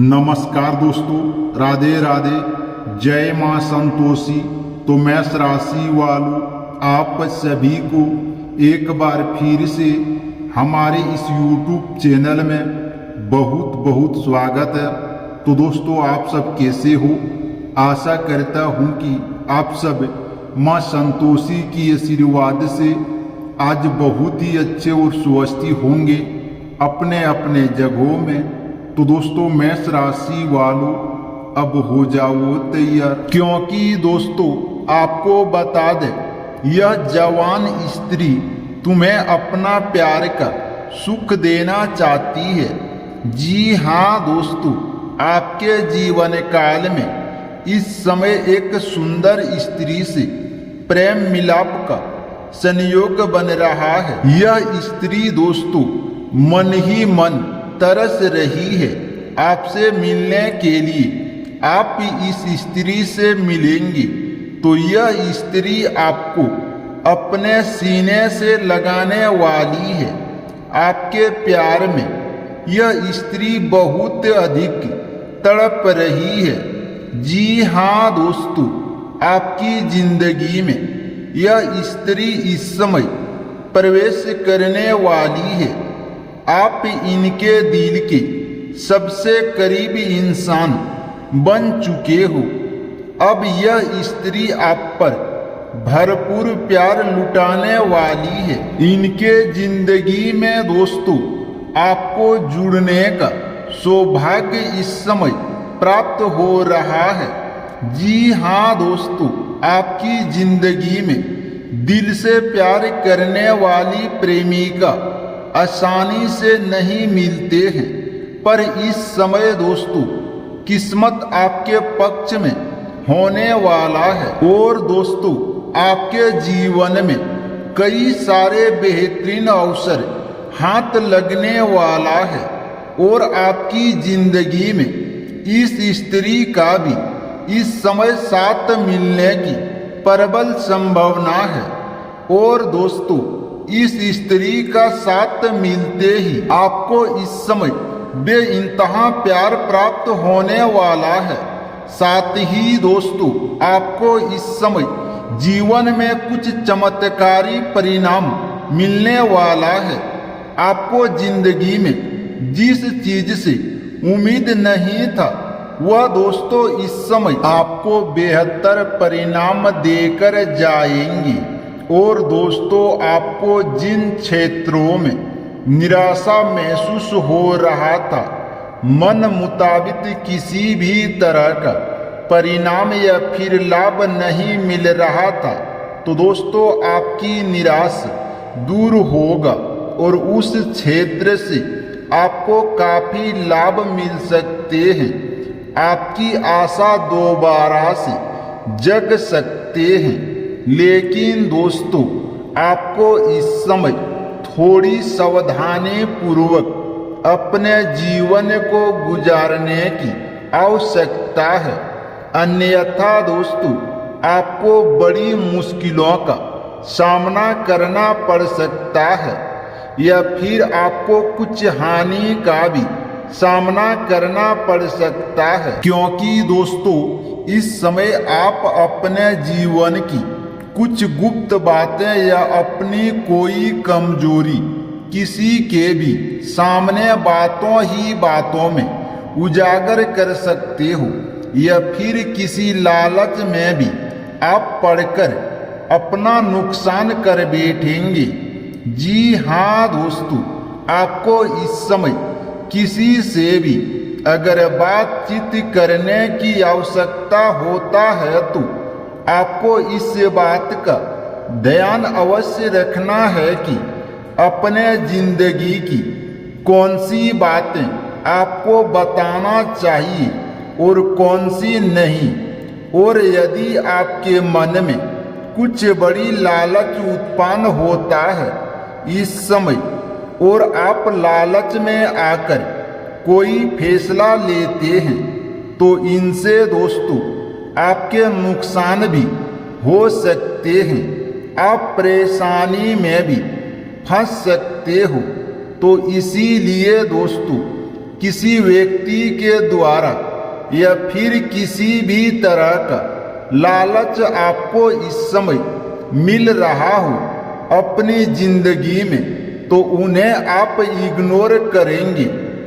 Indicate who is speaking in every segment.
Speaker 1: नमस्कार दोस्तों, राधे राधे, जय माँ संतोषी। तो मेष राशि वालों, आप सभी को एक बार फिर से हमारे इस YouTube चैनल में बहुत बहुत स्वागत है। तो दोस्तों, आप सब कैसे हो? आशा करता हूँ कि आप सब माँ संतोषी की आशीर्वाद से आज बहुत ही अच्छे और स्वस्थ होंगे अपने अपने जगहों में। तो दोस्तों, मेष राशि वालों, अब हो जाओ तैयार, क्योंकि दोस्तों आपको बता दे, यह जवान स्त्री तुम्हें अपना प्यार का सुख देना चाहती है। जी हाँ दोस्तों, आपके जीवन काल में इस समय एक सुंदर स्त्री से प्रेम मिलाप का संयोग बन रहा है। यह स्त्री दोस्तों मन ही मन तरस रही है आपसे मिलने के लिए। आप इस स्त्री से मिलेंगे तो यह स्त्री आपको अपने सीने से लगाने वाली है। आपके प्यार में यह स्त्री बहुत अधिक तड़प रही है। जी हाँ दोस्तों, आपकी जिंदगी में यह स्त्री इस समय प्रवेश करने वाली है। आप इनके दिल के सबसे करीबी इंसान बन चुके हो। अब यह स्त्री आप पर भरपूर प्यार लुटाने वाली है। इनके जिंदगी में दोस्तों आपको जुड़ने का सौभाग्य इस समय प्राप्त हो रहा है। जी हाँ दोस्तों, आपकी जिंदगी में दिल से प्यार करने वाली प्रेमिका आसानी से नहीं मिलते हैं, पर इस समय दोस्तों किस्मत आपके पक्ष में होने वाला है। और दोस्तों आपके जीवन में कई सारे बेहतरीन अवसर हाथ लगने वाला है और आपकी जिंदगी में इस स्त्री का भी इस समय साथ मिलने की प्रबल संभावना है। और दोस्तों इस स्त्री का साथ मिलते ही आपको इस समय बेइंतहा प्यार प्राप्त होने वाला है। साथ ही दोस्तों आपको इस समय जीवन में कुछ चमत्कारी परिणाम मिलने वाला है। आपको जिंदगी में जिस चीज से उम्मीद नहीं था, वह दोस्तों इस समय आपको बेहतर परिणाम देकर जाएंगी। और दोस्तों आपको जिन क्षेत्रों में निराशा महसूस हो रहा था, मन मुताबिक किसी भी तरह का परिणाम या फिर लाभ नहीं मिल रहा था, तो दोस्तों आपकी निराशा दूर होगा और उस क्षेत्र से आपको काफी लाभ मिल सकते हैं। आपकी आशा दोबारा से जग सकते हैं। लेकिन दोस्तों आपको इस समय थोड़ी सावधानी पूर्वक अपने जीवन को गुजारने की आवश्यकता है, अन्यथा दोस्तों आपको बड़ी मुश्किलों का सामना करना पड़ सकता है या फिर आपको कुछ हानि का भी सामना करना पड़ सकता है। क्योंकि दोस्तों इस समय आप अपने जीवन की कुछ गुप्त बातें या अपनी कोई कमजोरी किसी के भी सामने बातों ही बातों में उजागर कर सकते हो या फिर किसी लालच में भी आप पढ़कर अपना नुकसान कर बैठेंगे। जी हाँ दोस्तों, आपको इस समय किसी से भी अगर बातचीत करने की आवश्यकता होता है तो आपको इस बात का ध्यान अवश्य रखना है कि अपने जिंदगी की कौन सी बातें आपको बताना चाहिए और कौन सी नहीं। और यदि आपके मन में कुछ बड़ी लालच उत्पन्न होता है इस समय और आप लालच में आकर कोई फैसला लेते हैं, तो इनसे दोस्तों आपके नुकसान भी हो सकते हैं। आप परेशानी में भी फंस सकते हो। तो इसीलिए दोस्तों किसी व्यक्ति के द्वारा या फिर किसी भी तरह का लालच आपको इस समय मिल रहा हो अपनी जिंदगी में, तो उन्हें आप इग्नोर करेंगे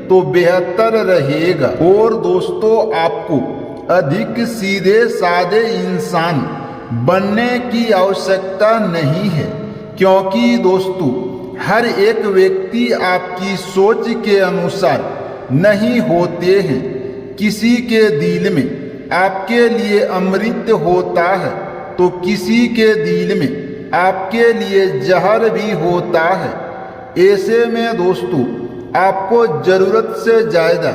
Speaker 1: तो बेहतर रहेगा। और दोस्तों, आपको अधिक सीधे साधे इंसान बनने की आवश्यकता नहीं है, क्योंकि दोस्तों हर एक व्यक्ति आपकी सोच के अनुसार नहीं होते हैं। किसी के दिल में आपके लिए अमृत होता है तो किसी के दिल में आपके लिए जहर भी होता है। ऐसे में दोस्तों आपको जरूरत से ज्यादा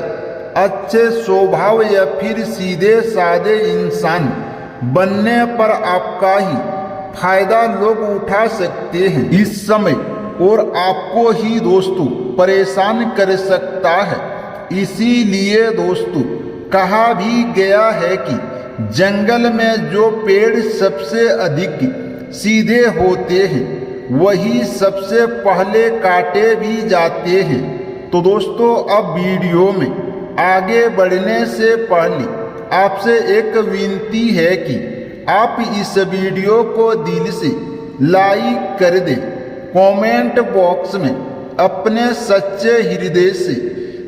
Speaker 1: अच्छे स्वभाव या फिर सीधे साधे इंसान बनने पर आपका ही फायदा लोग उठा सकते हैं इस समय, और आपको ही दोस्तों परेशान कर सकता है। इसीलिए दोस्तों कहा भी गया है कि जंगल में जो पेड़ सबसे अधिक सीधे होते हैं वही सबसे पहले काटे भी जाते हैं। तो दोस्तों, अब वीडियो में आगे बढ़ने से पहले आपसे एक विनती है कि आप इस वीडियो को दिल से लाइक कर दें, कमेंट बॉक्स में अपने सच्चे हृदय से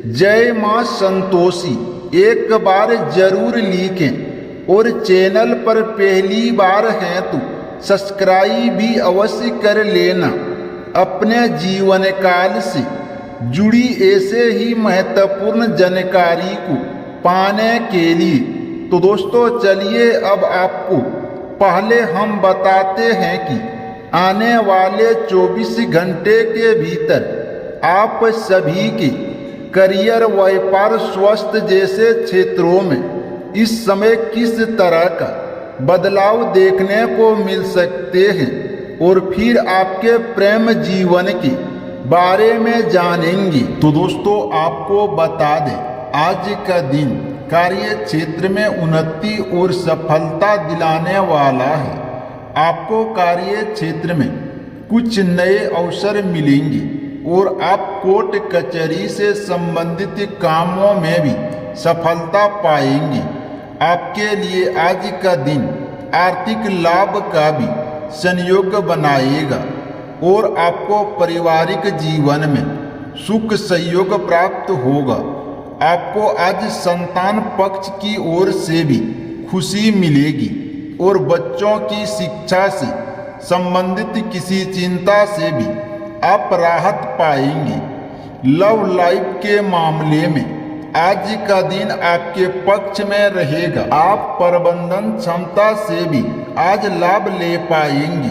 Speaker 1: जय मां संतोषी एक बार जरूर लिखें, और चैनल पर पहली बार हैं तो सब्सक्राइब भी अवश्य कर लेना अपने जीवन काल से जुड़ी ऐसे ही महत्वपूर्ण जानकारी को पाने के लिए। तो दोस्तों चलिए अब आपको पहले हम बताते हैं कि आने वाले 24 घंटे के भीतर आप सभी के करियर, व्यापार, स्वास्थ्य जैसे क्षेत्रों में इस समय किस तरह का बदलाव देखने को मिल सकते हैं, और फिर आपके प्रेम जीवन के बारे में जानेंगे। तो दोस्तों आपको बता दें, आज का दिन कार्य क्षेत्र में उन्नति और सफलता दिलाने वाला है। आपको कार्य क्षेत्र में कुछ नए अवसर मिलेंगे और आप कोर्ट कचहरी से संबंधित कामों में भी सफलता पाएंगे। आपके लिए आज का दिन आर्थिक लाभ का भी संयोग बनाएगा और आपको पारिवारिक जीवन में सुख सहयोग प्राप्त होगा। आपको आज संतान पक्ष की ओर से भी खुशी मिलेगी और बच्चों की शिक्षा से संबंधित किसी चिंता से भी आप राहत पाएंगे। लव लाइफ के मामले में आज का दिन आपके पक्ष में रहेगा। आप प्रबंधन क्षमता से भी आज लाभ ले पाएंगे।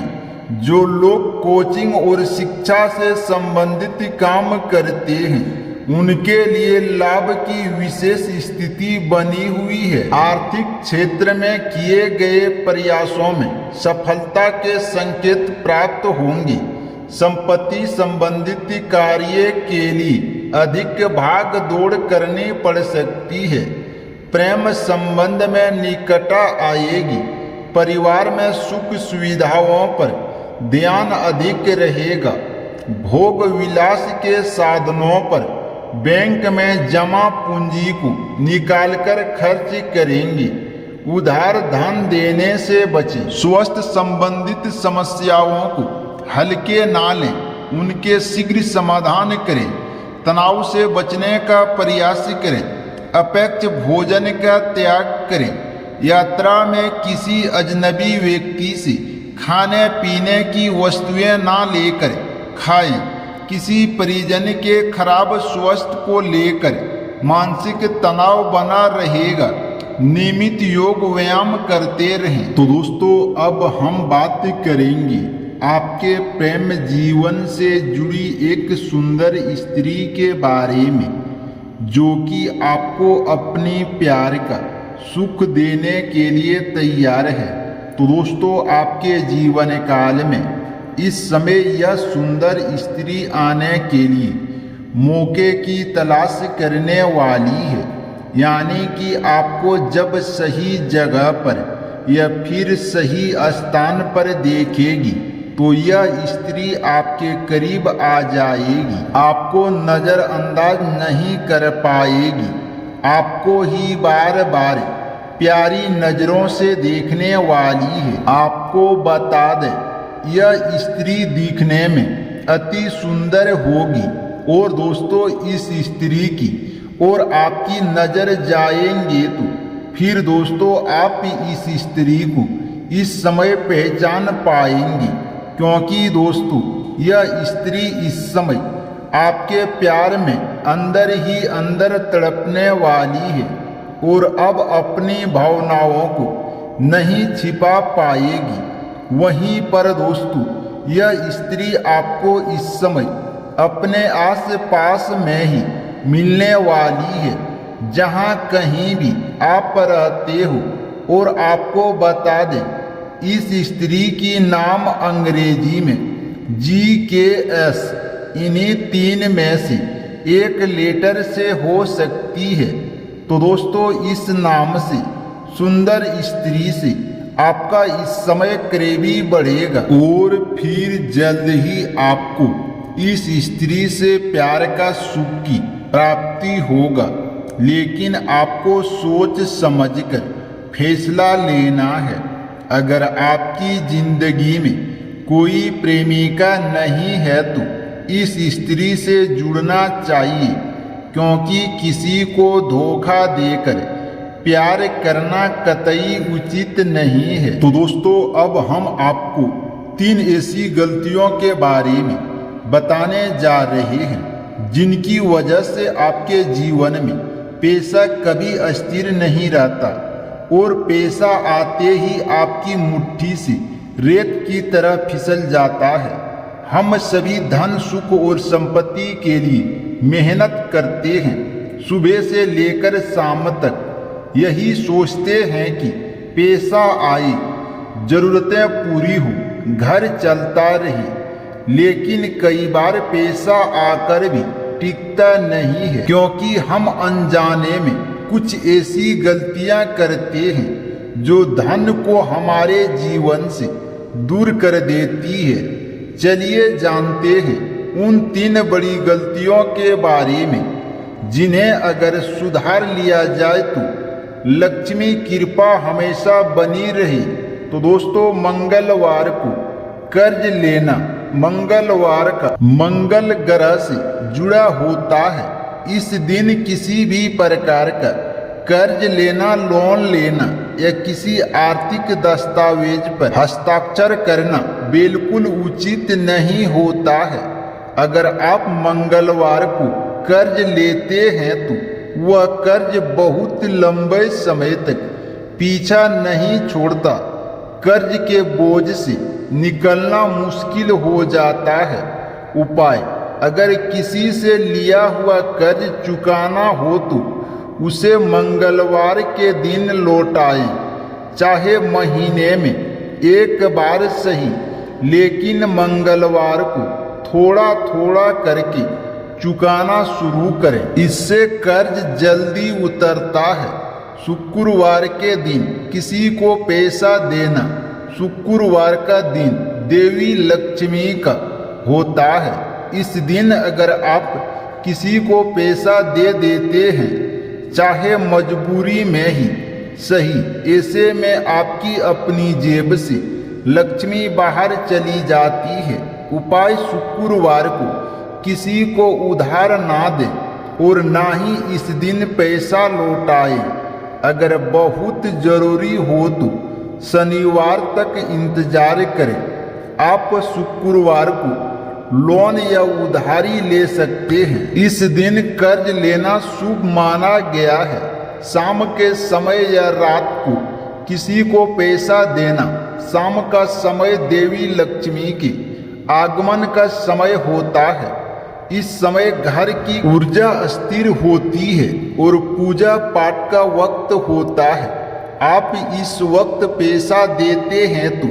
Speaker 1: जो लोग कोचिंग और शिक्षा से संबंधित काम करते हैं उनके लिए लाभ की विशेष स्थिति बनी हुई है। आर्थिक क्षेत्र में किए गए प्रयासों में सफलता के संकेत प्राप्त होंगे। संपत्ति संबंधित कार्य के लिए अधिक भाग दौड़ करनी पड़ सकती है। प्रेम संबंध में निकटता आएगी। परिवार में सुख सुविधाओं पर ध्यान अधिक रहेगा। भोग विलास के साधनों पर बैंक में जमा पूंजी को निकालकर खर्च करेंगे। उधार धन देने से बचें। स्वास्थ्य संबंधित समस्याओं को हल्के ना लें, उनके शीघ्र समाधान करें। तनाव से बचने का प्रयास करें। अपेक्ष भोजन का त्याग करें। यात्रा में किसी अजनबी व्यक्ति से खाने पीने की वस्तुएं ना लेकर खाएं। किसी परिजन के खराब स्वास्थ्य को लेकर मानसिक तनाव बना रहेगा। नियमित योग व्यायाम करते रहें। तो दोस्तों अब हम बात करेंगे आपके प्रेम जीवन से जुड़ी एक सुंदर स्त्री के बारे में, जो कि आपको अपनी प्यार का सुख देने के लिए तैयार है। तो दोस्तों आपके जीवन काल में इस समय यह सुंदर स्त्री आने के लिए मौके की तलाश करने वाली है। यानी कि आपको जब सही जगह पर या फिर सही स्थान पर देखेगी तो यह स्त्री आपके करीब आ जाएगी, आपको नजरअंदाज नहीं कर पाएगी, आपको ही बार बार प्यारी नजरों से देखने वाली है। आपको बता दें, यह स्त्री दिखने में अति सुंदर होगी और दोस्तों इस स्त्री की और आपकी नजर जाएंगे तो फिर दोस्तों आप इस स्त्री को इस समय पहचान पाएंगे, क्योंकि दोस्तों यह स्त्री इस समय आपके प्यार में अंदर ही अंदर तड़पने वाली है और अब अपनी भावनाओं को नहीं छिपा पाएगी। वहीं पर दोस्तों यह स्त्री आपको इस समय अपने आस पास में ही मिलने वाली है, जहां कहीं भी आप रहते हो। और आपको बता दें, इस स्त्री की नाम अंग्रेजी में GKS इन्हीं 3 में से एक लेटर से हो सकती है। तो दोस्तों इस नाम से सुंदर स्त्री से आपका इस समय करीबी बढ़ेगा और फिर जल्द ही आपको इस स्त्री से प्यार का सुख की प्राप्ति होगा। लेकिन आपको सोच समझकर फैसला लेना है। अगर आपकी जिंदगी में कोई प्रेमिका नहीं है तो इस स्त्री से जुड़ना चाहिए, क्योंकि किसी को धोखा देकर प्यार करना कतई उचित नहीं है। तो दोस्तों अब हम आपको 3 ऐसी गलतियों के बारे में बताने जा रहे हैं जिनकी वजह से आपके जीवन में पैसा कभी अस्थिर नहीं रहता और पैसा आते ही आपकी मुट्ठी से रेत की तरह फिसल जाता है। हम सभी धन सुख और संपत्ति के लिए मेहनत करते हैं, सुबह से लेकर शाम तक यही सोचते हैं कि पैसा आए, जरूरतें पूरी हो, घर चलता रहे। लेकिन कई बार पैसा आकर भी टिकता नहीं है, क्योंकि हम अनजाने में कुछ ऐसी गलतियां करते हैं जो धन को हमारे जीवन से दूर कर देती है। चलिए जानते हैं उन 3 बड़ी गलतियों के बारे में जिन्हें अगर सुधार लिया जाए तो लक्ष्मी कृपा हमेशा बनी रहे। तो दोस्तों मंगलवार को कर्ज लेना मंगलवार का मंगल ग्रह से जुड़ा होता है। इस दिन किसी भी प्रकार का कर्ज लेना, लोन लेना या किसी आर्थिक दस्तावेज पर हस्ताक्षर करना बिल्कुल उचित नहीं होता है। अगर आप मंगलवार को कर्ज लेते हैं तो वह कर्ज बहुत लंबे समय तक पीछा नहीं छोड़ता। कर्ज के बोझ से निकलना मुश्किल हो जाता है। उपाय: अगर किसी से लिया हुआ कर्ज चुकाना हो तो उसे मंगलवार के दिन लौटाएं, चाहे महीने में एक बार सही, लेकिन मंगलवार को थोड़ा थोड़ा करके चुकाना शुरू करें। इससे कर्ज जल्दी उतरता है। शुक्रवार के दिन किसी को पैसा देना। शुक्रवार का दिन देवी लक्ष्मी का होता है। इस दिन अगर आप किसी को पैसा दे देते हैं, चाहे मजबूरी में ही सही, ऐसे में आपकी अपनी जेब से लक्ष्मी बाहर चली जाती है। उपाय: शुक्रवार को किसी को उधार ना दें और ना ही इस दिन पैसा लौटाएं। अगर बहुत जरूरी हो तो शनिवार तक इंतजार करें। आप शुक्रवार को लोन या उधारी ले सकते हैं। इस दिन कर्ज लेना शुभ माना गया है। शाम के समय या रात को किसी को पैसा देना। शाम का समय देवी लक्ष्मी के आगमन का समय होता है। इस समय घर की ऊर्जा स्थिर होती है और पूजा पाठ का वक्त होता है। आप इस वक्त पैसा देते हैं तो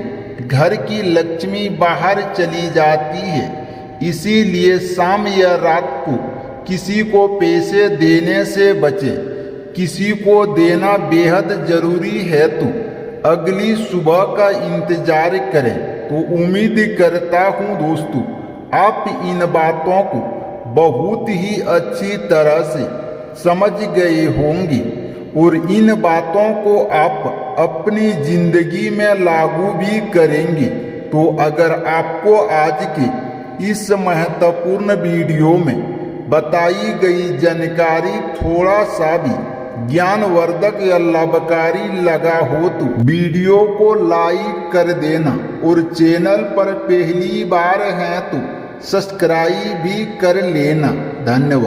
Speaker 1: घर की लक्ष्मी बाहर चली जाती है। इसीलिए शाम या रात को किसी को पैसे देने से बचें। किसी को देना बेहद जरूरी है तो अगली सुबह का इंतजार करें। तो उम्मीद करता हूँ दोस्तों आप इन बातों को बहुत ही अच्छी तरह से समझ गए होंगे और इन बातों को आप अपनी जिंदगी में लागू भी करेंगे। तो अगर आपको आज के इस महत्वपूर्ण वीडियो में बताई गई जानकारी थोड़ा सा भी ज्ञानवर्धक या लाभकारी लगा हो तो वीडियो को लाइक कर देना और चैनल पर पहली बार हैं तो सब्सक्राइब भी कर लेना। धन्यवाद।